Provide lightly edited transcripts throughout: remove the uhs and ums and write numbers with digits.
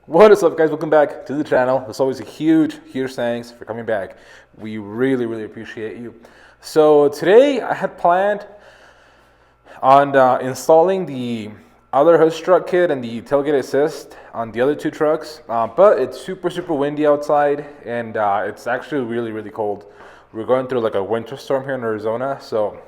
What is up, guys? Welcome back to the channel. It's always a huge thanks for coming back. We really appreciate you. So today I had planned on installing the other hood strut kit and the tailgate assist on the other two trucks, but it's super windy outside, and it's actually really cold. We're going through like a winter storm here in Arizona, so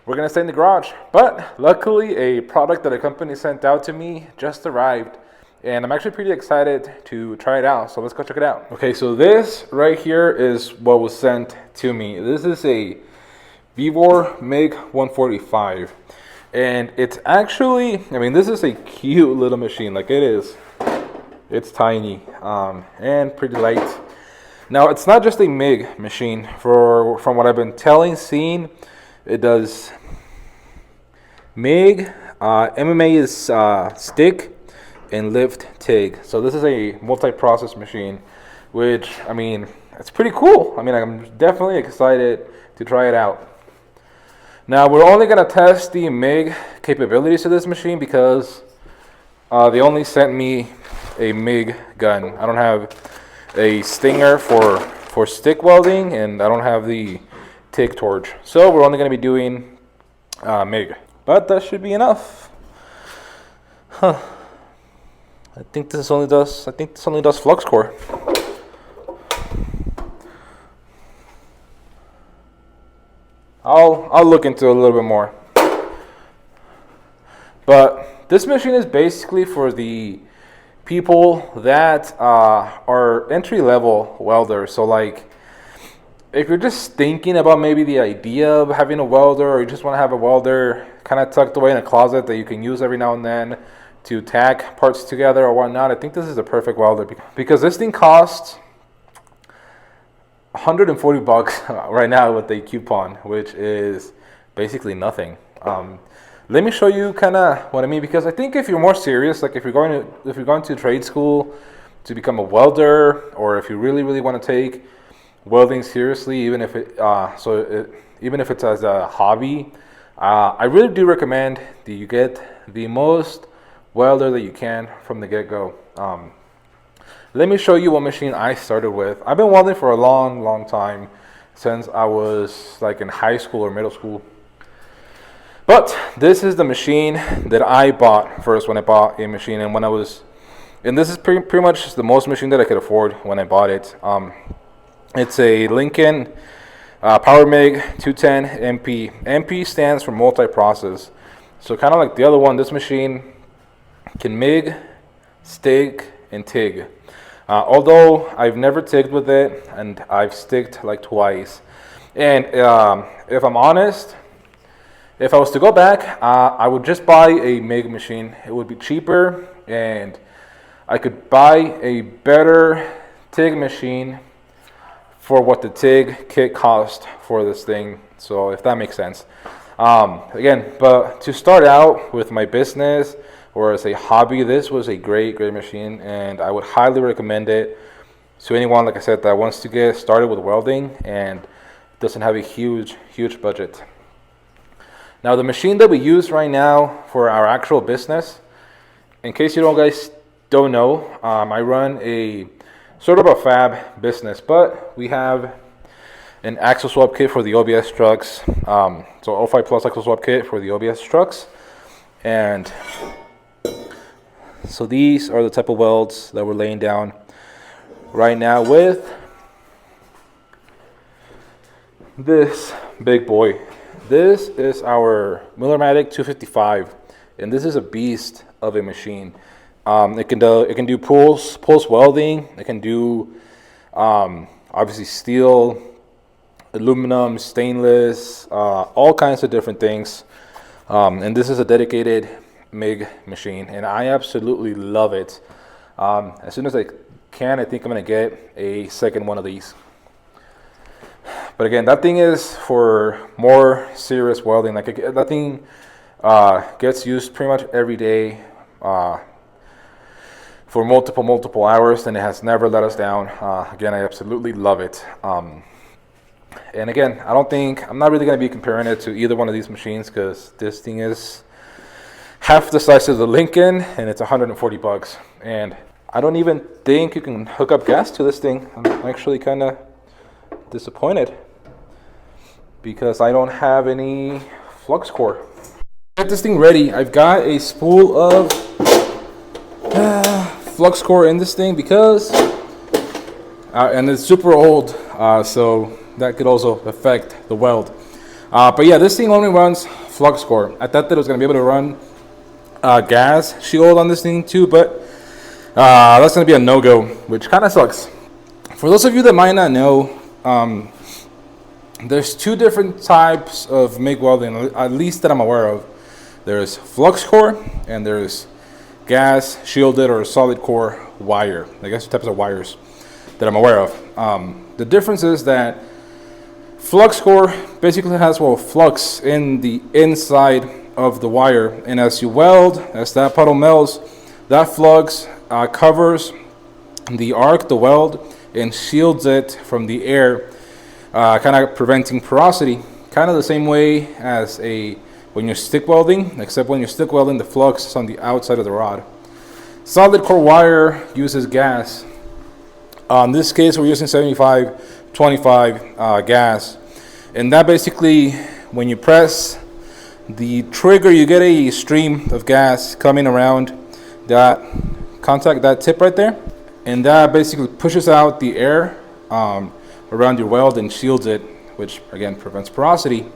we're gonna stay in the garage. But luckily, a product that a company sent out to me just arrived, and I'm actually pretty excited to try it out. So let's go check it out. Okay, so this right here is what was sent to me. This is a Vevor MiG 145, and it's actually, I mean, this is a cute little machine. Like, it's tiny and pretty light. Now, it's not just a MiG machine. From what I've been seeing, it does MiG, MMA is stick, and lift TIG. So this is a multi-process machine, which, I mean, it's pretty cool. I mean, I'm definitely excited to try it out. Now, we're only going to test the MiG capabilities of this machine because they only sent me a MiG gun. I don't have a stinger for stick welding, and I don't have the TIG torch. So we're only going to be doing MiG. But that should be enough. Huh. I think this only does flux core. I'll look into it a little bit more. But this machine is basically for the people that are entry-level welders. So like, if you're just thinking about maybe the idea of having a welder, or you just want to have a welder kind of tucked away in a closet that you can use every now and then to tack parts together or whatnot, I think this is the perfect welder, because this thing costs $140 right now with a coupon, which is basically nothing. Let me show you kind of what I mean, because I think if you're more serious, like if you're going to trade school to become a welder, or if you really want to take welding seriously, even if it's as a hobby, I really do recommend that you get the most welder that you can from the get-go. Let me show you what machine I started with. I've been welding for a long time, since I was like in high school or middle school. But this is the machine that I bought first when I bought a machine, and this is pretty much the most machine that I could afford when I bought it. It's a Lincoln Power MiG 210 MP. MP stands for multi-process. So kind of like the other one, this machine can MiG, stick, and TIG. Although I've never TIGged with it, and I've sticked like twice. And if I'm honest, if I was to go back, I would just buy a MiG machine. It would be cheaper, and I could buy a better TIG machine for what the TIG kit cost for this thing. So if that makes sense. Again, but to start out with my business or as a hobby, this was a great machine, and I would highly recommend it to anyone, like I said, that wants to get started with welding and doesn't have a huge budget. Now, the machine that we use right now for our actual business, in case you guys don't know, I run a sort of a fab business, but we have an axle swap kit for the OBS trucks, so 05 plus axle swap kit for the OBS trucks. And so these are the type of welds that we're laying down right now with this big boy. This is our Millermatic 255, and this is a beast of a machine. It can do pulse welding. It can do obviously steel, aluminum, stainless, all kinds of different things. And this is a dedicated MiG machine, and I absolutely love it. As soon as I can, I think I'm gonna get a second one of these. But again, that thing is for more serious welding. Like, that thing gets used pretty much every day for multiple hours, and it has never let us down. Again, I absolutely love it. And again, I'm not really going to be comparing it to either one of these machines, because this thing is half the size of the Lincoln, and it's $140. And I don't even think you can hook up gas to this thing. I'm actually kind of disappointed because I don't have any flux core. Get this thing ready. I've got a spool of flux core in this thing because and it's super old, so that could also affect the weld. But yeah, this thing only runs flux core. I thought that it was going to be able to run gas shield on this thing too, but that's going to be a no-go, which kind of sucks. For those of you that might not know, there's two different types of MIG welding, at least that I'm aware of. There's flux core and there's gas shielded or solid core wire. I guess types of wires that I'm aware of. The difference is that flux core basically has flux in the inside of the wire, and as you weld, as that puddle melts, that flux covers the arc, the weld, and shields it from the air, kind of preventing porosity. Kind of the same way as when you're stick welding, except when you're stick welding, the flux is on the outside of the rod. Solid core wire uses gas. In this case, we're using 75-25 gas, and that basically, when you press the trigger, you get a stream of gas coming around that contact, that tip right there, and that basically pushes out the air around your weld and shields it, which again prevents porosity.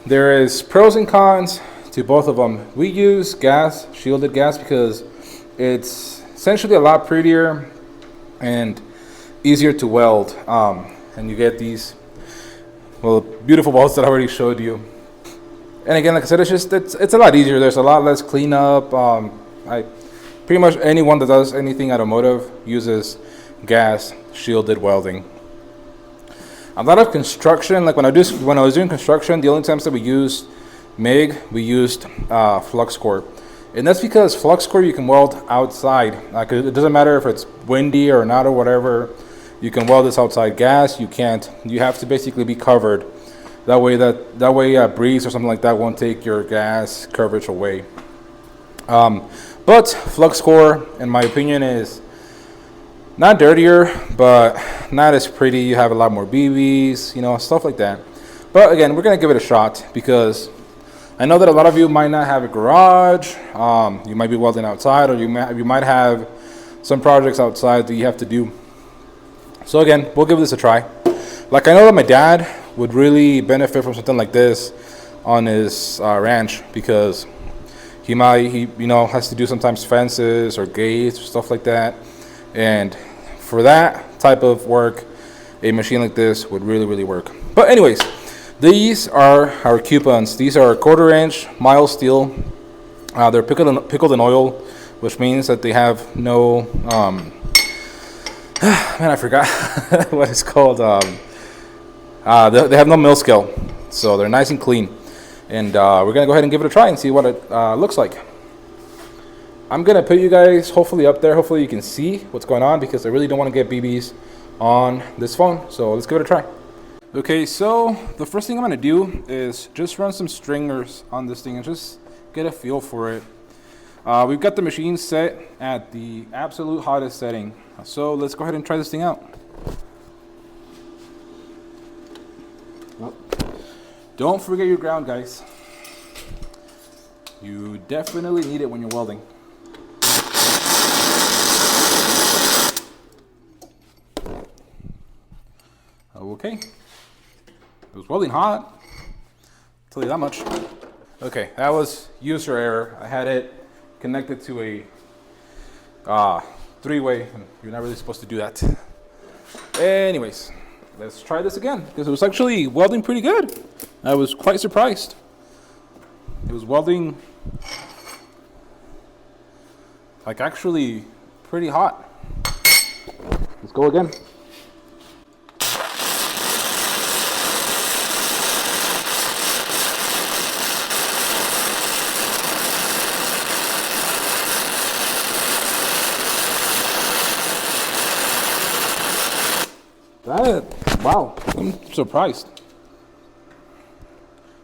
There is pros and cons to both of them. We use gas, shielded gas, because it's essentially a lot prettier and easier to weld, and you get these beautiful welds that I already showed you. And again, like I said, it's a lot easier. There's a lot less cleanup. Pretty much anyone that does anything automotive uses gas shielded welding. A lot of construction, like when I was doing construction, the only times that we used MIG, we used flux core. And that's because flux core you can weld outside. It doesn't matter if it's windy or not or whatever. You can weld this outside. Gas, you can't. You have to basically be covered. That way a breeze or something like that won't take your gas coverage away. But flux core, in my opinion, is not dirtier, but not as pretty. You have a lot more BBs, stuff like that. But again, we're gonna give it a shot because I know that a lot of you might not have a garage. You might be welding outside, or you might have some projects outside that you have to do. So again, we'll give this a try. Like, I know that my dad would really benefit from something like this on his ranch, because he has to do sometimes fences or gates or stuff like that, and for that type of work, a machine like this would really work. But anyways, these are our coupons. These are 1/4 inch mild steel. They're pickled in oil, which means that they have no man, I forgot what it's called. They have no mill scale, so they're nice and clean. And we're gonna go ahead and give it a try and see what it looks like. I'm gonna put you guys hopefully up there. Hopefully you can see what's going on, because I really don't want to get BBs on this phone. So let's give it a try. Okay, so the first thing I'm gonna do is just run some stringers on this thing and just get a feel for it. We've got the machine set at the absolute hottest setting. So let's go ahead and try this thing out. Don't forget your ground, guys. You definitely need it when you're welding. Okay. It was welding hot. I'll tell you that much. Okay, that was user error. I had it connected to a three-way, and you're not really supposed to do that. Anyways, let's try this again, because it was actually welding pretty good. I was quite surprised. It was welding like actually pretty hot. Let's go again. Wow, I'm surprised.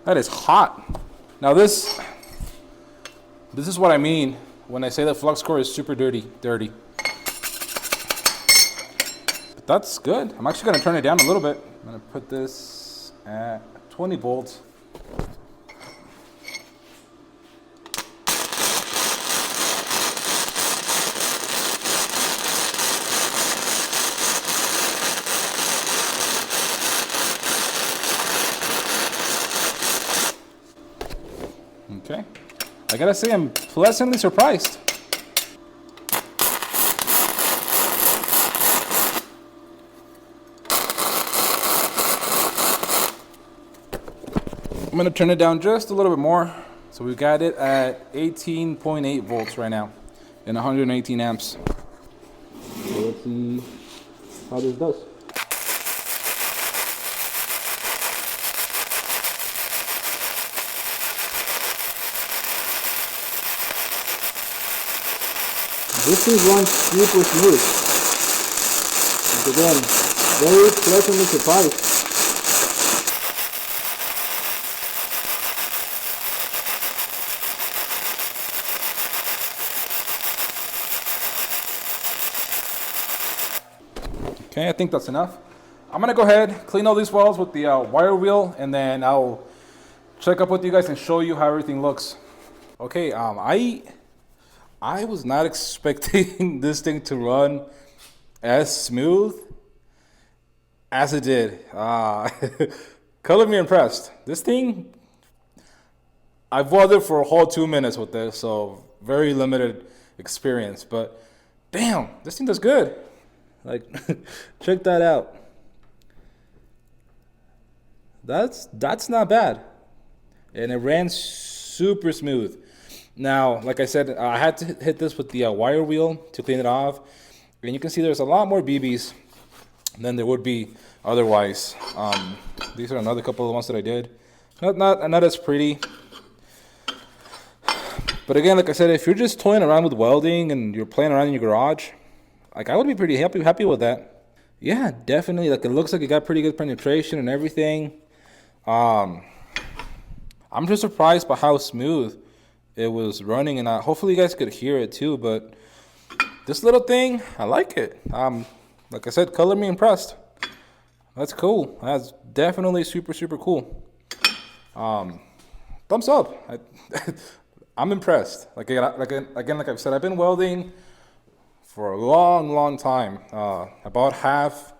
That is hot. Now this is what I mean when I say that flux core is super dirty. that's good. I'm actually gonna turn it down a little bit. I'm gonna put this at 20 volts. Okay, I gotta say I'm pleasantly surprised. I'm gonna turn it down just a little bit more. So we got it at 18.8 volts right now and 118 amps. So let's see how this does. This thing runs super smooth. And again, very pleasantly surprised. Okay, I think that's enough. I'm gonna go ahead, clean all these welds with the wire wheel, and then I'll check up with you guys and show you how everything looks. Okay, I was not expecting this thing to run as smooth as it did. Color me impressed. This thing, I've welded for a whole 2 minutes with this, so very limited experience. But damn, this thing does good. Like, check that out. That's not bad, and it ran super smooth. Now, like I said, I had to hit this with the wire wheel to clean it off. And you can see there's a lot more BBs than there would be otherwise. These are another couple of the ones that I did. Not as pretty. But again, like I said, if you're just toying around with welding and you're playing around in your garage, like, I would be pretty happy with that. Yeah, definitely. Like, it looks like it got pretty good penetration and everything. I'm just surprised by how smooth it was running, and hopefully you guys could hear it too. But this little thing, I like it. Like I said, color me impressed. That's cool. That's definitely super cool. Thumbs up. I'm impressed. Like I've said, I've been welding for a long time. About half,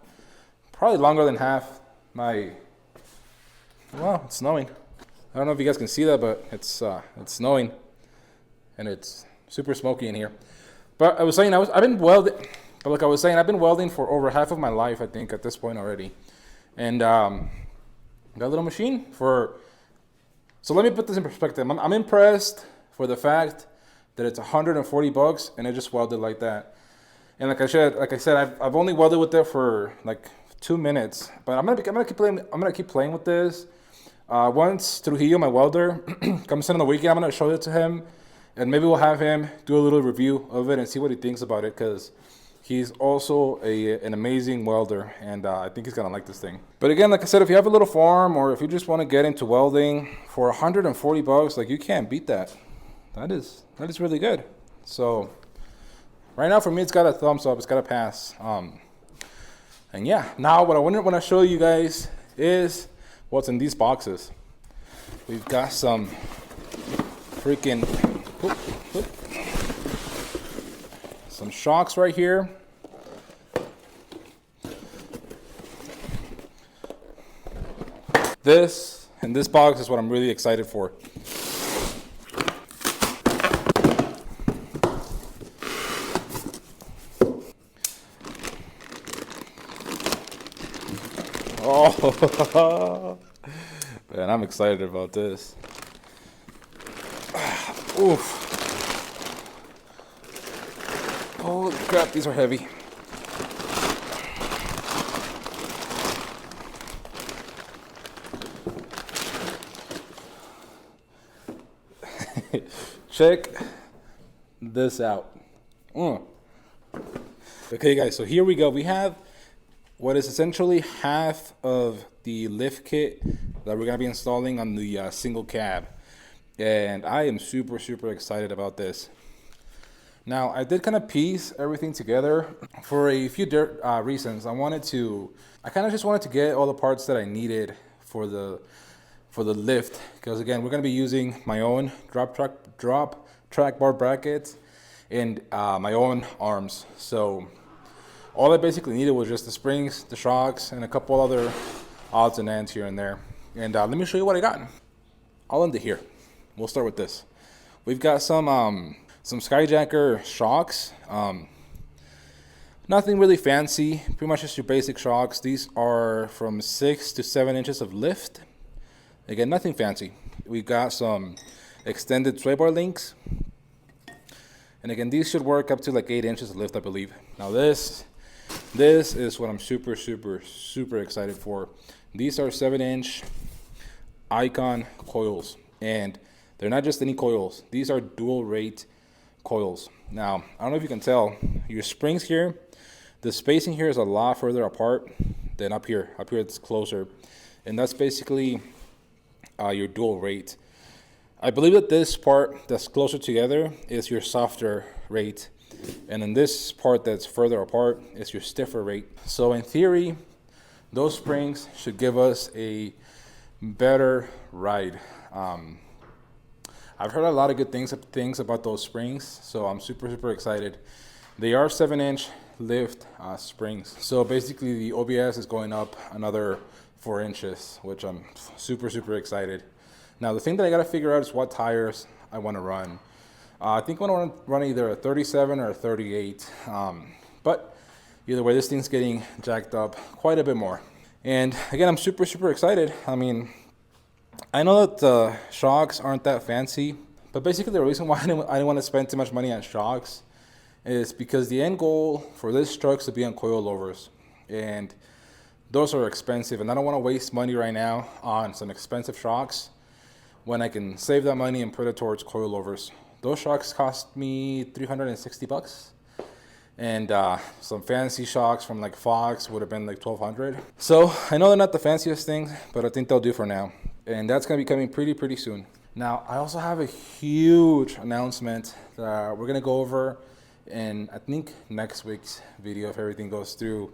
probably longer than half. Well, it's snowing. I don't know if you guys can see that, but it's snowing. And it's super smoky in here. But I was saying I've been welding. But like I was saying, I've been welding for over half of my life, I think, at this point already. And got a little machine for. So let me put this in perspective. I'm impressed for the fact that it's $140 and it just welded like that. And like I said, I've only welded with it for like 2 minutes. But I'm gonna keep playing with this. Once Trujillo, my welder, comes in on the weekend, I'm gonna show it to him. And maybe we'll have him do a little review of it and see what he thinks about it, because he's also an amazing welder, and I think he's gonna like this thing. But again, like I said, if you have a little farm or if you just want to get into welding for $140, like, you can't beat that. That is really good. So right now for me, it's got a thumbs up. It's got a pass. And yeah, now what I want to show you guys is what's in these boxes. We've got some freaking some shocks right here. This box is what I'm really excited for. Oh, man, I'm excited about this. Oof. Holy crap, these are heavy. Check this out. Okay, guys, so here we go. We have what is essentially half of the lift kit that we're going to be installing on the single cab. And I am super excited about this. Now, I did kind of piece everything together for a few reasons. I kind of just wanted to get all the parts that I needed for the lift, because again, we're going to be using my own drop track bar brackets and my own arms. So all I basically needed was just the springs, the shocks, and a couple other odds and ends here and there. And let me show you what I got. I'll end it here. We'll start with this. We've got some Skyjacker shocks. Nothing really fancy, pretty much just your basic shocks. These are from 6 to 7 inches of lift. Again, nothing fancy. We got some extended sway bar links. And again, these should work up to like 8 inches of lift, I believe. Now this is what I'm super excited for. These are 7-inch Icon coils. And they're not just any coils. These are dual rate coils. Now, I don't know if you can tell, your springs here, the spacing here is a lot further apart than up here. Up here it's closer. And that's basically your dual rate. I believe that this part that's closer together is your softer rate, and then this part that's further apart is your stiffer rate. So in theory, those springs should give us a better ride. I've heard a lot of good things about those springs, so I'm super excited. They are 7-inch lift springs. So basically the OBS is going up another 4 inches, which I'm super excited. Now the thing that I gotta figure out is what tires I want to run. I think I want to run either a 37 or a 38. But either way, this thing's getting jacked up quite a bit more. And again, I'm super excited. I mean, I know that the shocks aren't that fancy, but basically the reason why I didn't want to spend too much money on shocks is because the end goal for this truck is to be on coilovers. And those are expensive, and I don't want to waste money right now on some expensive shocks when I can save that money and put it towards coilovers. Those shocks cost me $360, and some fancy shocks from like Fox would have been like $1,200. So I know they're not the fanciest things, but I think they'll do for now, and that's gonna be coming pretty soon. Now I also have a huge announcement that we're gonna go over in, I think, next week's video if everything goes through.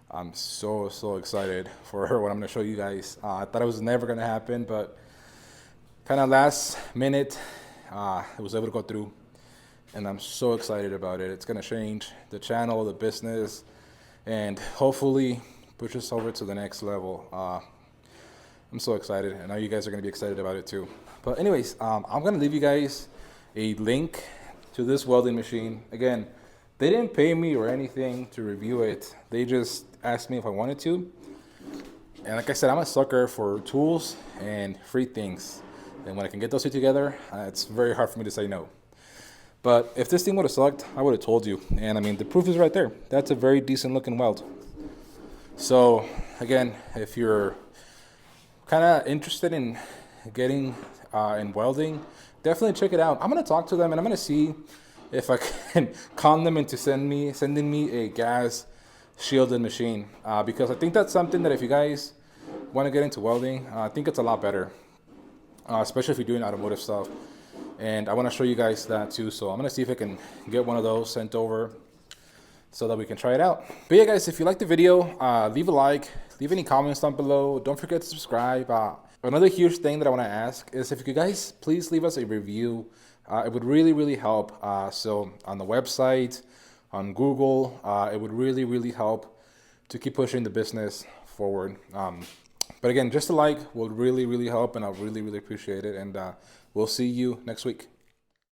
I'm so excited for what I'm gonna show you guys. I thought it was never gonna happen, but kind of last minute, it was able to go through, and I'm so excited about it. It's gonna change the channel, the business, and hopefully push us over to the next level. I'm so excited. I know you guys are gonna be excited about it too. But anyways, I'm gonna leave you guys a link to this welding machine. Again, they didn't pay me or anything to review it. They just asked me if I wanted to. And like I said, I'm a sucker for tools and free things. And when I can get those two together, it's very hard for me to say no. But if this thing would have sucked, I would have told you. And I mean, the proof is right there. That's a very decent looking weld. So again, if you're kind of interested in getting in welding, definitely check it out. I'm going to talk to them, and I'm going to see if I can con them into sending me a gas shielded machine, because I think that's something that if you guys want to get into welding, I think it's a lot better, especially if you're doing automotive stuff. And I want to show you guys that too, so I'm going to see if I can get one of those sent over so that we can try it out. But yeah guys, if you liked the video, leave a like, leave any comments down below, don't forget to subscribe. Another huge thing that I want to ask is if you guys please leave us a review. It would really help. So on the website, on Google, it would really help to keep pushing the business forward. But again, just a like will really help, and I'll really appreciate it. And we'll see you next week.